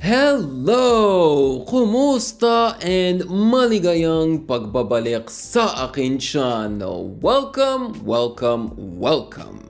Hello! Kumusta and maligayang pagbabalik sa akin channel. Welcome, welcome, welcome.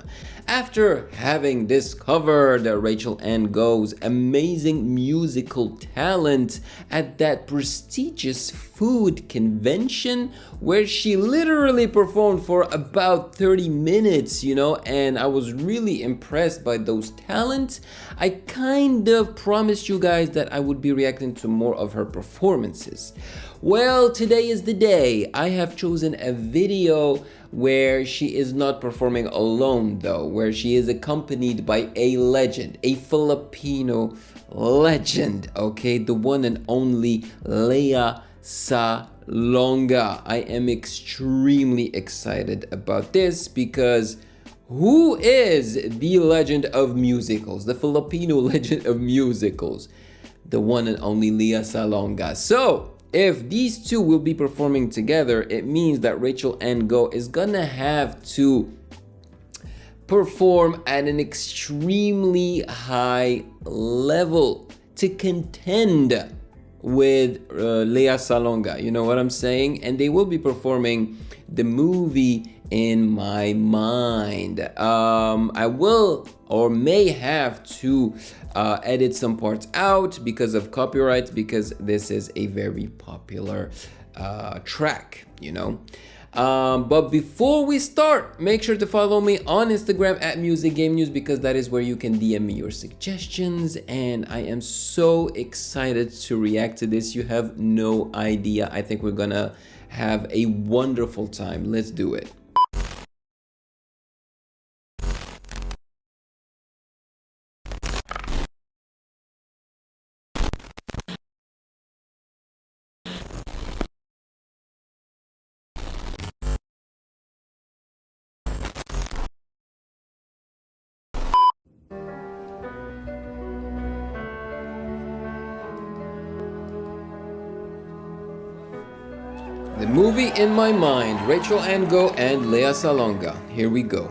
After having discovered Rachelle and Go's amazing musical talent at that prestigious food convention where she literally performed for about 30 minutes, and I was really impressed by those talents, I kind of promised you guys that I would be reacting to more of her performances. Well, today is the day. I have chosen a video where she is not performing alone though, where she is accompanied by a legend, a Filipino legend, okay? The one and only Lea Salonga. I am extremely excited about this because who is the legend of musicals, the Filipino legend of musicals? The one and only Lea Salonga. So, if these two will be performing together, it means that Rachelle and Go is gonna have to perform at an extremely high level to contend with Lea Salonga. You know what I'm saying? And they will be performing the movie In My Mind. I will or may have to edit some parts out because of copyright, because this is a very popular track, but before we start, make sure to follow me on Instagram at Music Game News, because that is where you can DM me your suggestions, and I am so excited to react to this. You have no idea. I think we're gonna have a wonderful time. Let's do it. The movie In My Mind, Rachelle and Go and Lea Salonga. Here we go.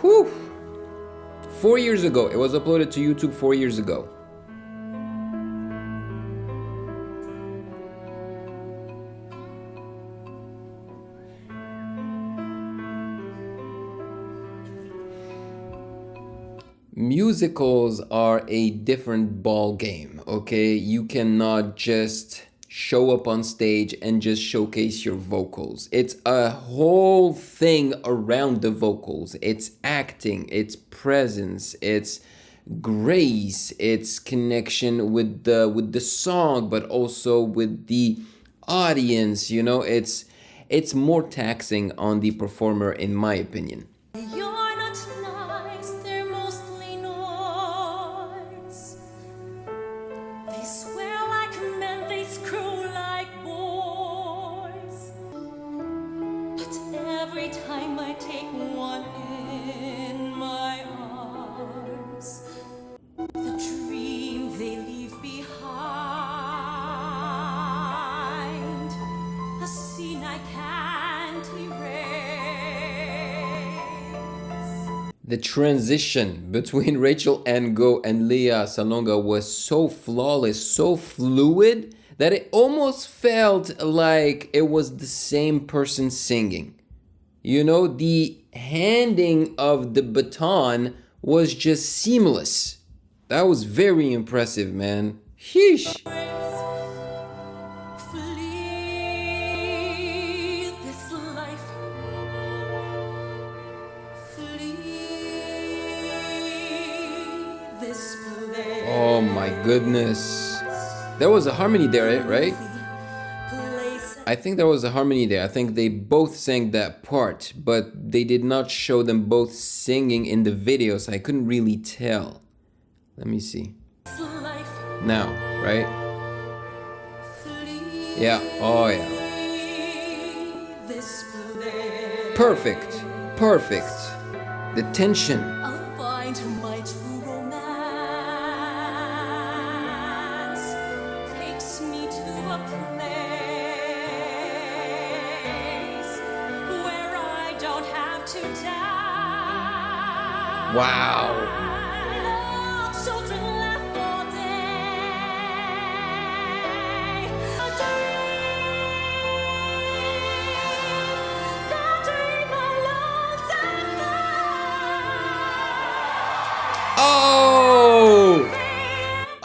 Whew. 4 years ago. It was uploaded to YouTube 4 years ago. Musicals are a different ball game, okay? You cannot just show up on stage and just showcase your vocals. It's a whole thing around the vocals. It's acting, it's presence, it's grace, it's connection with the song, but also with the audience, it's more taxing on the performer, in my opinion. Every time I take one in my arms, the dream they leave behind, a scene I can't erase. The transition between Rachelle and Go and Lea Salonga was so flawless, so fluid, that it almost felt like it was the same person singing. The handing of the baton was just seamless. That was very impressive, man. Sheesh. Oh my goodness. There was a harmony there, right? I think there was a harmony there. I think they both sang that part, but they did not show them both singing in the video, so I couldn't really tell. Let me see. Now, right? Yeah, oh yeah. Perfect, perfect. The tension. Wow.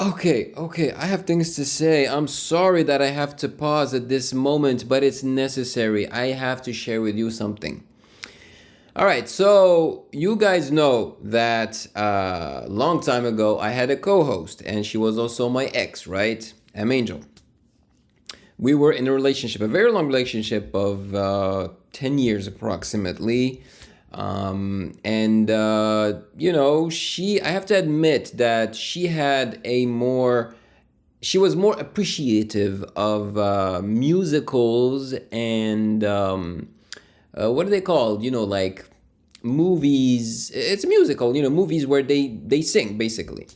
Okay, I have things to say. I'm sorry that I have to pause at this moment, but it's necessary. I have to share with you something. All right, so you guys know that a long time ago I had a co host, and she was also my ex, right? Angel. We were in a relationship, a very long relationship of 10 years approximately. I have to admit that she was more appreciative of musicals and what are they called? Like movies. It's a musical, movies where they sing basically.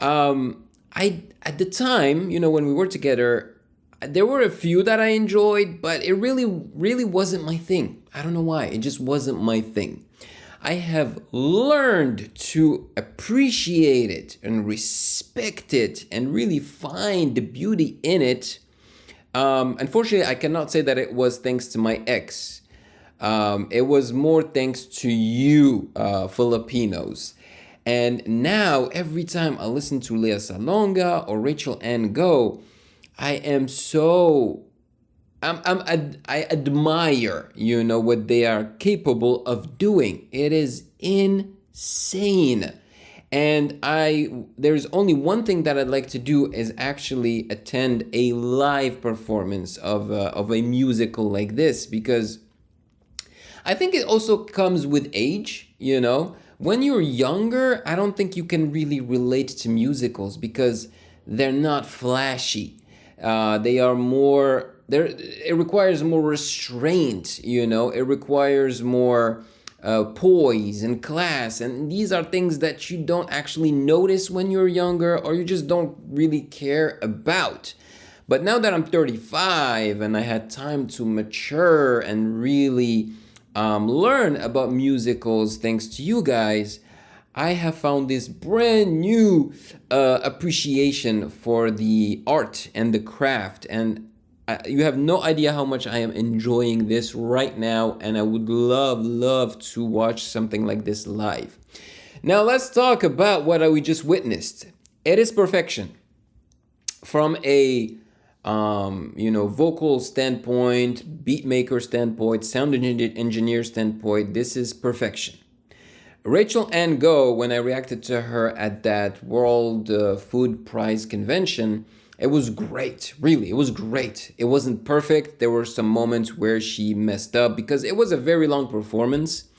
I At the time, when we were together, there were a few that I enjoyed, but it really wasn't my thing. I don't know why. It just wasn't my thing. I have learned to appreciate it and respect it and really find the beauty in it. Unfortunately, I cannot say that it was thanks to my ex. It was more thanks to you, Filipinos. And now, every time I listen to Lea Salonga or Rachelle and Go, I am so I admire, what they are capable of doing. It is insane. And there's only one thing that I'd like to do is actually attend a live performance of a musical like this, because I think it also comes with age. When you're younger, I don't think you can really relate to musicals because they're not flashy. They are more. It requires more restraint. It requires more poise and class, and these are things that you don't actually notice when you're younger, or you just don't really care about. But now that I'm 35 and I had time to mature and really learn about musicals thanks to you guys, I have found this brand new appreciation for the art and the craft. And you have no idea how much I am enjoying this right now. And I would love to watch something like this live. Now let's talk about what we just witnessed. It is perfection. From a vocal standpoint, beat maker standpoint, sound engineer standpoint, this is perfection. Rachelle and Go, when I reacted to her at that World Food Prize convention, it was great. Really, it was great. It wasn't perfect. There were some moments where she messed up because it was a very long performance.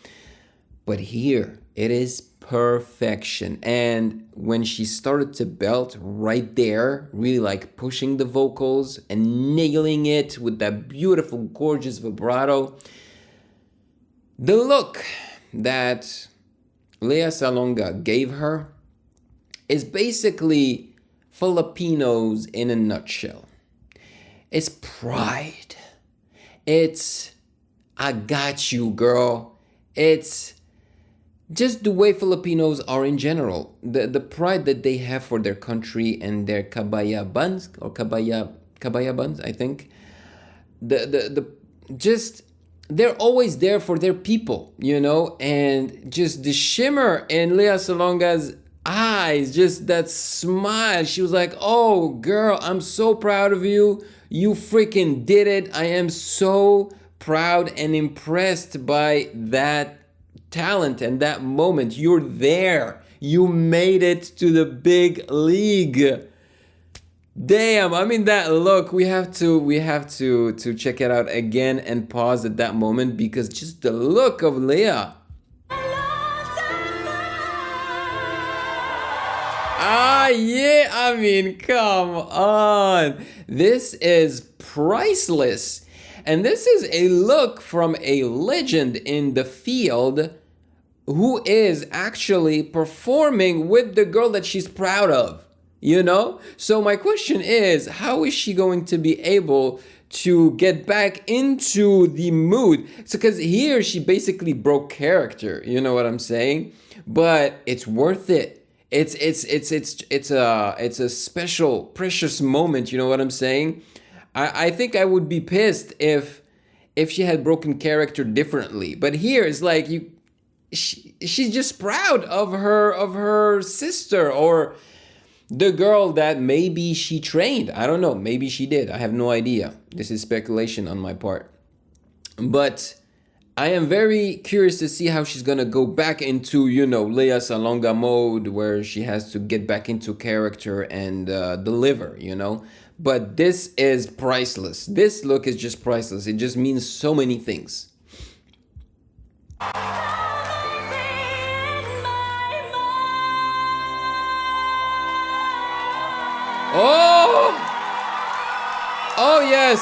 But here, it is perfection. And when she started to belt right there, really like pushing the vocals and nailing it with that beautiful, gorgeous vibrato, the look that Lea Salonga gave her is basically Filipinos in a nutshell. It's pride. It's I got you, girl. It's just the way Filipinos are in general. The pride that they have for their country and their kabayabans or kabayabans, I think. The just they're always there for their people, and just the shimmer in Lea Salonga's eyes, just that smile. She was like, oh girl, I'm so proud of you. You freaking did it. I am so proud and impressed by that talent and that moment. You're there. You made it to the big league. Damn, I mean that look, we have to check it out again and pause at that moment, because just the look of Lea. Ah, yeah, I mean, come on. This is priceless. And this is a look from a legend in the field who is actually performing with the girl that she's proud of. So my question is, how is she going to be able to get back into the mood? So because here she basically broke character, you know what I'm saying? But it's worth it. It's a special, precious moment, you know what I'm saying? I think I would be pissed if she had broken character differently. But here it's like she's just proud of her sister, or the girl that maybe she trained. I don't know. Maybe she did. I have no idea. This is speculation on my part. But I am very curious to see how she's gonna go back into, Lea Salonga mode, where she has to get back into character and deliver, But this is priceless. This look is just priceless. It just means so many things. Oh yes.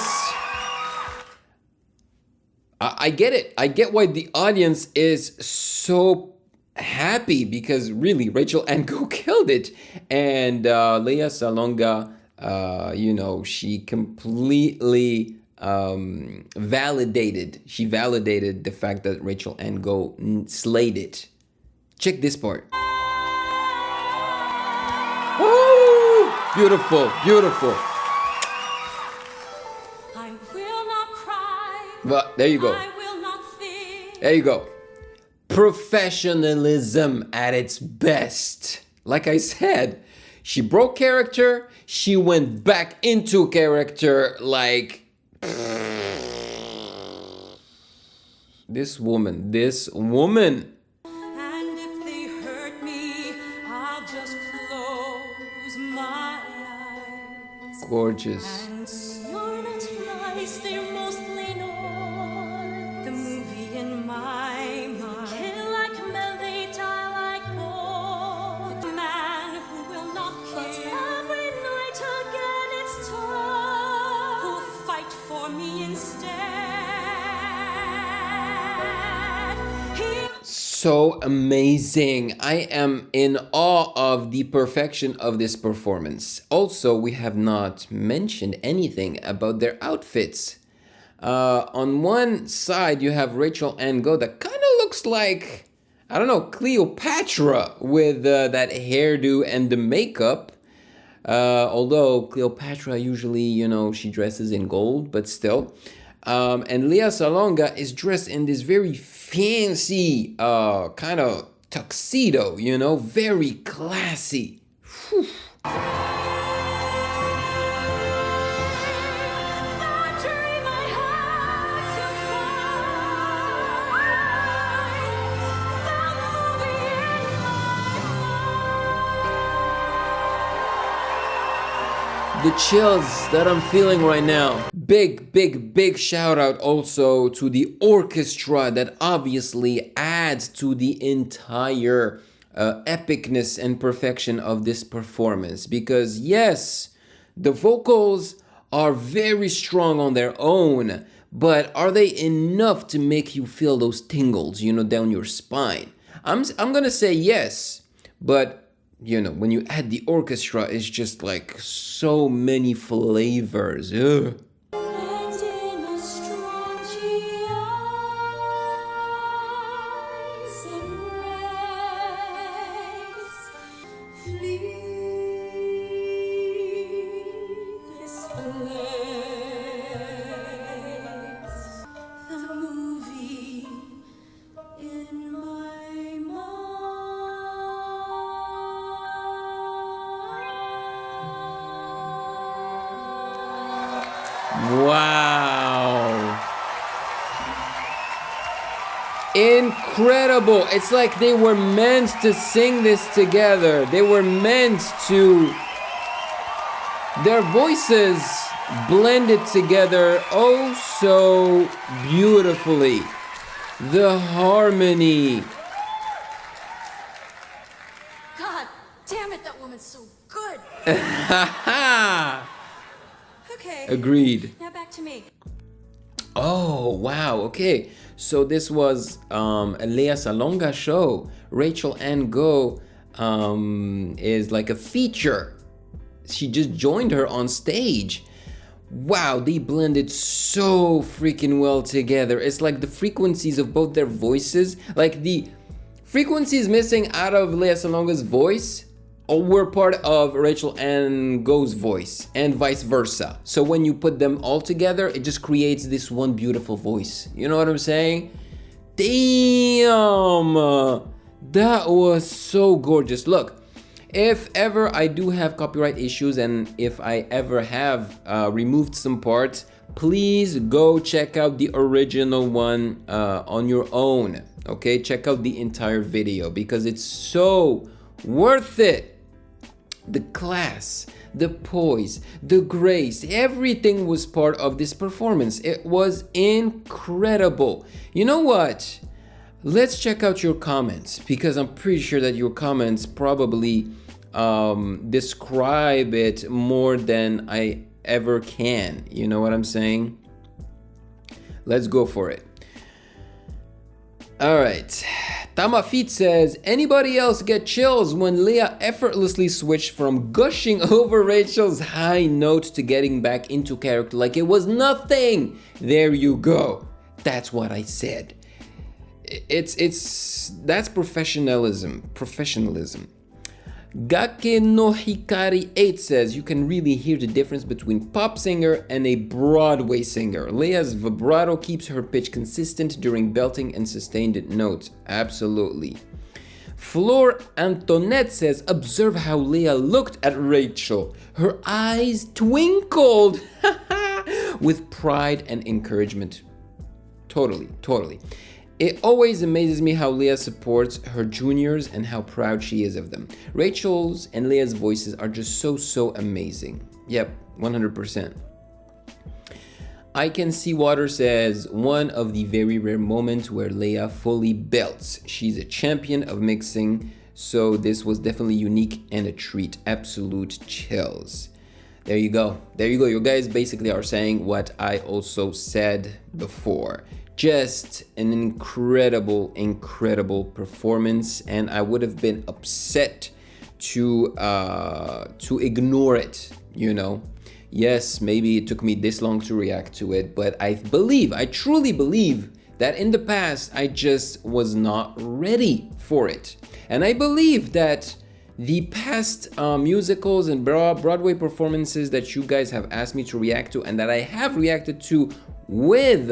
I get it. I get why the audience is so happy, because really Rachelle and Go killed it, and Lea Salonga, she completely validated. She validated the fact that Rachelle and Go slayed it. Check this part. Woo! Beautiful, beautiful. But there you go. There you go. Professionalism at its best. Like I said, she broke character. She went back into character like... This woman. And if they hurt me, I'll just close my eyes. Gorgeous. And you're not nice, they're mostly noise. The movie in my mind. Kill like men, they die like boys. The man who will not kill. But every night again it's time. Who'll fight for me instead. So amazing. I am in awe of the perfection of this performance. Also, we have not mentioned anything about their outfits. On one side, you have Rachelle and Go that kind of looks like, I don't know, Cleopatra with that hairdo and the makeup. Although Cleopatra usually, she dresses in gold, but still. And Lea Salonga is dressed in this very fancy kind of tuxedo, very classy. Whew. The chills that I'm feeling right now. Big shout out also to the orchestra that obviously adds to the entire epicness and perfection of this performance. Because yes, the vocals are very strong on their own, but are they enough to make you feel those tingles, down your spine? I'm gonna say yes, but when you add the orchestra, it's just like so many flavors. Ugh. And in a strong eyes embrace, flee this place. The movie in my mind. Wow. Incredible. It's like they were meant to sing this together. They were meant to... Their voices blended together oh so beautifully. The harmony. God damn it, that woman's so good. Okay. Agreed. Now back to me. Oh, wow. Okay. So this was a Lea Salonga show. Rachelle and Go is like a feature. She just joined her on stage. Wow, they blended so freaking well together. It's like the frequencies of both their voices, like the frequencies missing out of Lea Salonga's voice were part of Rachelle and Go's voice, and vice versa. So when you put them all together, it just creates this one beautiful voice. You know what I'm saying? Damn! That was so gorgeous. Look, If ever I do have copyright issues and if I ever have removed some parts, please go check out the original one on your own. Okay, check out the entire video because it's so worth it. The class, the poise, the grace, everything was part of this performance. It was incredible. You know what? Let's check out your comments because I'm pretty sure that your comments probably describe it more than I ever can. You know what I'm saying? Let's go for it. All right. Tamafit says, anybody else get chills when Lea effortlessly switched from gushing over Rachel's high note to getting back into character like it was nothing? There you go. That's what I said. That's professionalism. Gake no Hikari 8 says you can really hear the difference between pop singer and a Broadway singer. Lea's vibrato keeps her pitch consistent during belting and sustained notes. Absolutely. Flor Antoinette says observe how Lea looked at Rachel. Her eyes twinkled with pride and encouragement. Totally. It always amazes me how Lea supports her juniors and how proud she is of them. Rachel's and Lea's voices are just so amazing. Yep, 100%. I Can See Water says, one of the very rare moments where Lea fully belts. She's a champion of mixing, so this was definitely unique and a treat. Absolute chills. There you go. You guys basically are saying what I also said before. Just an incredible performance, and I would have been upset to ignore it, you know. Yes, maybe it took me this long to react to it, but I truly believe that in the past I just was not ready for it. And I believe that the past musicals and Broadway performances that you guys have asked me to react to and that I have reacted to with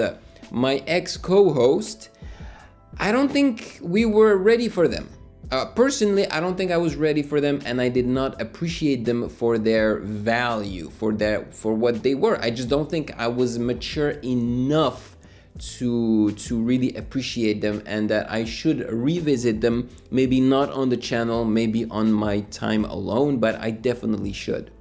my ex-co-host, I don't think we were ready for them. Personally, I don't think I was ready for them, and I did not appreciate them for their value, for what they were. I just don't think I was mature enough to really appreciate them, and that I should revisit them, maybe not on the channel, maybe on my time alone, but I definitely should.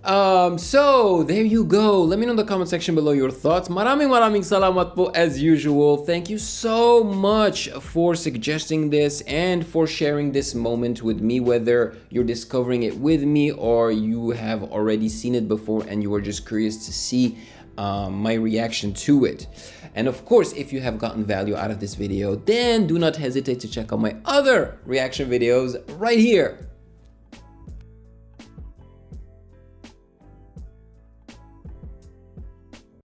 So there you go. Let me know in the comment section below your thoughts. Maraming salamat po as usual. Thank you so much for suggesting this and for sharing this moment with me, whether you're discovering it with me or you have already seen it before and you are just curious to see my reaction to it. And of course, if you have gotten value out of this video, then do not hesitate to check out my other reaction videos right here